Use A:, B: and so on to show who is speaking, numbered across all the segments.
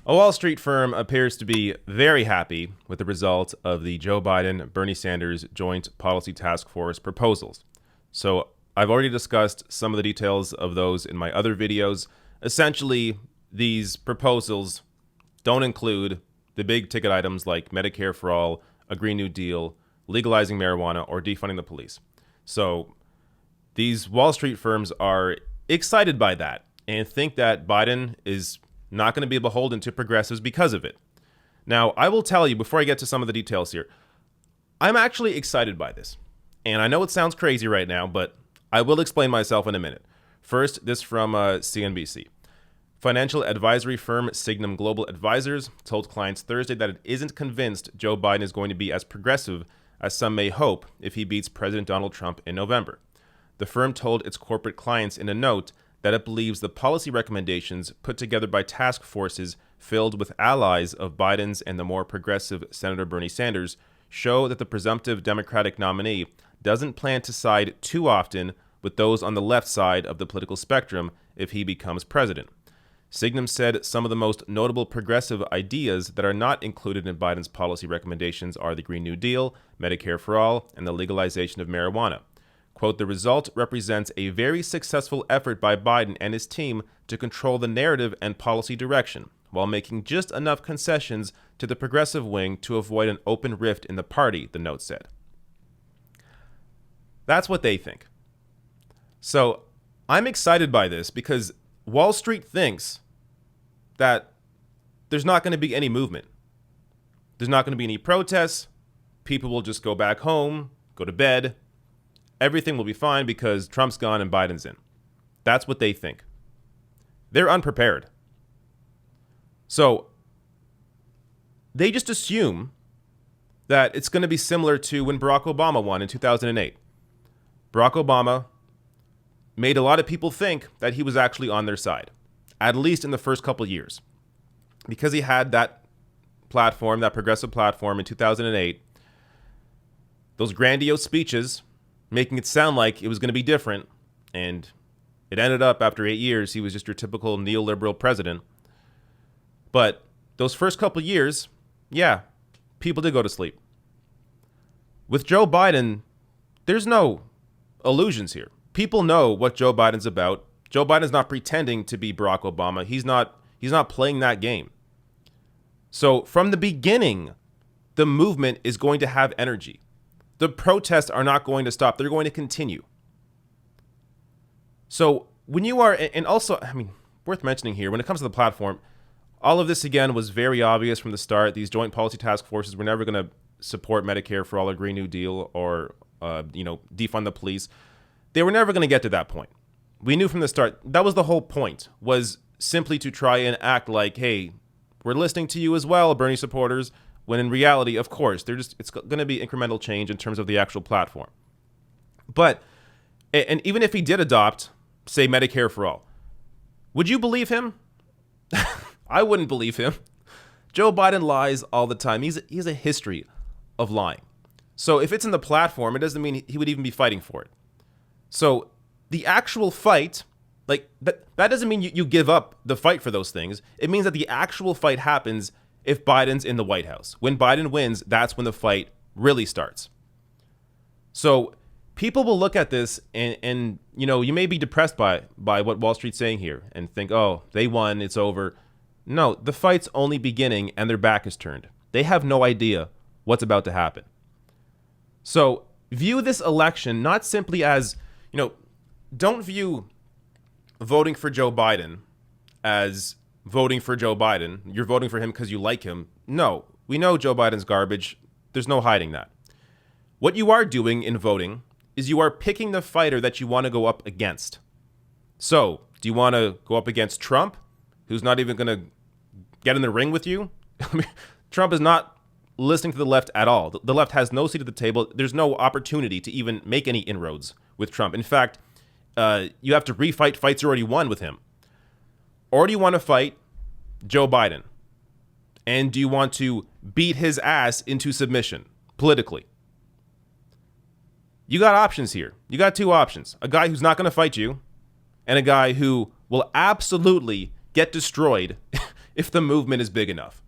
A: A Wall Street firm appears to be very happy with the result of the Joe Biden-Bernie Sanders Joint Policy Task Force proposals. So I've already discussed some of the details of those in my other videos. Essentially, these proposals don't include the big ticket items like Medicare for all, a Green New Deal, legalizing marijuana, or defunding the police. So these Wall Street firms are excited by that and think that Biden is not going to be beholden to progressives because of it. Now, I will tell you before I get to some of the details here, I'm actually excited by this. And I know it sounds crazy right now, but I will explain myself in a minute. First, this from CNBC. Financial advisory firm Signum Global Advisors told clients Thursday that it isn't convinced Joe Biden is going to be as progressive as some may hope if he beats President Donald Trump in November. The firm told its corporate clients in a note that it believes the policy recommendations put together by task forces filled with allies of Biden's and the more progressive Senator Bernie Sanders show that the presumptive Democratic nominee doesn't plan to side too often with those on the left side of the political spectrum if he becomes president. Signum said some of the most notable progressive ideas that are not included in Biden's policy recommendations are the Green New Deal, Medicare for all, and the legalization of marijuana. Quote, the result represents a very successful effort by Biden and his team to control the narrative and policy direction, while making just enough concessions to the progressive wing to avoid an open rift in the party, the note said. That's what they think. So I'm excited by this because Wall Street thinks that there's not going to be any movement. There's not going to be any protests. People will just go back home, go to bed. Everything will be fine because Trump's gone and Biden's in. That's what they think. They're unprepared. So they just assume that it's going to be similar to when Barack Obama won in 2008. Barack Obama made a lot of people think that he was actually on their side, at least in the first couple years, because he had that platform, that progressive platform in 2008, those grandiose speeches making it sound like it was going to be different, and it ended up after 8 years, he was just your typical neoliberal president. But those first couple years, yeah, people did go to sleep. With Joe Biden, there's no illusions here. People know what Joe Biden's about. Joe Biden's not pretending to be Barack Obama. He's not playing that game. So from the beginning, the movement is going to have energy. The protests are not going to stop. They're going to continue. So when you are, and also, I mean, worth mentioning here, when it comes to the platform, all of this, again, was very obvious from the start. These joint policy task forces were never going to support Medicare for all or Green New Deal or, defund the police. They were never going to get to that point. We knew from the start, that was the whole point, was simply to try and act like, hey, we're listening to you as well, Bernie supporters, when in reality, of course, it's going to be incremental change in terms of the actual platform. But, and even if he did adopt, say, Medicare for all, would you believe him? I wouldn't believe him. Joe Biden lies all the time. He has a history of lying. So if it's in the platform, it doesn't mean he would even be fighting for it. So the actual fight, like that doesn't mean you give up the fight for those things. It means that the actual fight happens if Biden's in the White House. When Biden wins, that's when the fight really starts. So people will look at this and you may be depressed by what Wall Street's saying here and think, oh, they won, it's over. No, the fight's only beginning and their back is turned. They have no idea what's about to happen. So view this election not simply as, don't view voting for Joe Biden as voting for Joe Biden. You're voting for him because you like him. No, we know Joe Biden's garbage. There's no hiding that. What you are doing in voting is you are picking the fighter that you want to go up against. So, do you want to go up against Trump, who's not even going to get in the ring with you? Trump is not listening to the left at all. The left has no seat at the table. There's no opportunity to even make any inroads with Trump. In fact, you have to refight fights you already won with him. Or do you want to fight Joe Biden? And do you want to beat his ass into submission politically? You got options here. You got two options. A guy who's not going to fight you and a guy who will absolutely get destroyed if the movement is big enough.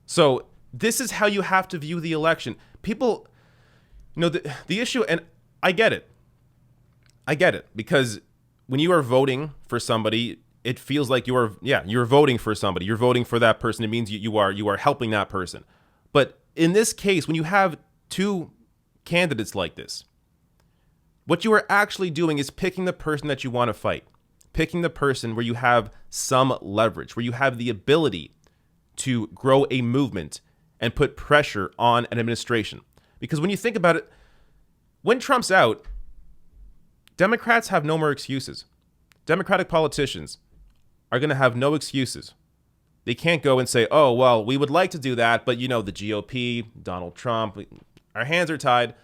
A: So this is how you have to view the election. People, the issue, and I get it. Because when you are voting for somebody, it feels like you're voting for somebody. You're voting for that person. It means you are helping that person. But in this case, when you have two candidates like this, what you are actually doing is picking the person that you want to fight, picking the person where you have some leverage, where you have the ability to grow a movement and put pressure on an administration. Because when you think about it, when Trump's out, Democrats have no more excuses. Democratic politicians are going to have no excuses. They can't go and say, oh, well, we would like to do that, but the GOP, Donald Trump, our hands are tied.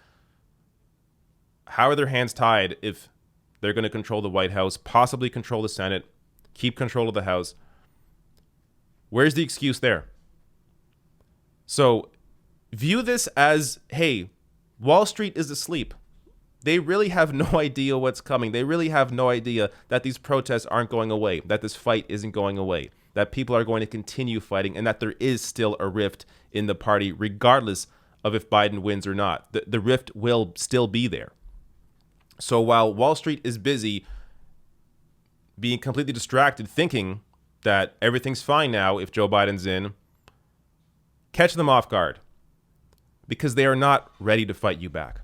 A: How are their hands tied if they're going to control the White House, possibly control the Senate, keep control of the House? Where's the excuse there? So view this as, hey, Wall Street is asleep. They really have no idea what's coming. They really have no idea that these protests aren't going away, that this fight isn't going away, that people are going to continue fighting, and that there is still a rift in the party, regardless of if Biden wins or not. The rift will still be there. So while Wall Street is busy being completely distracted, thinking that everything's fine now if Joe Biden's in, catch them off guard, because they are not ready to fight you back.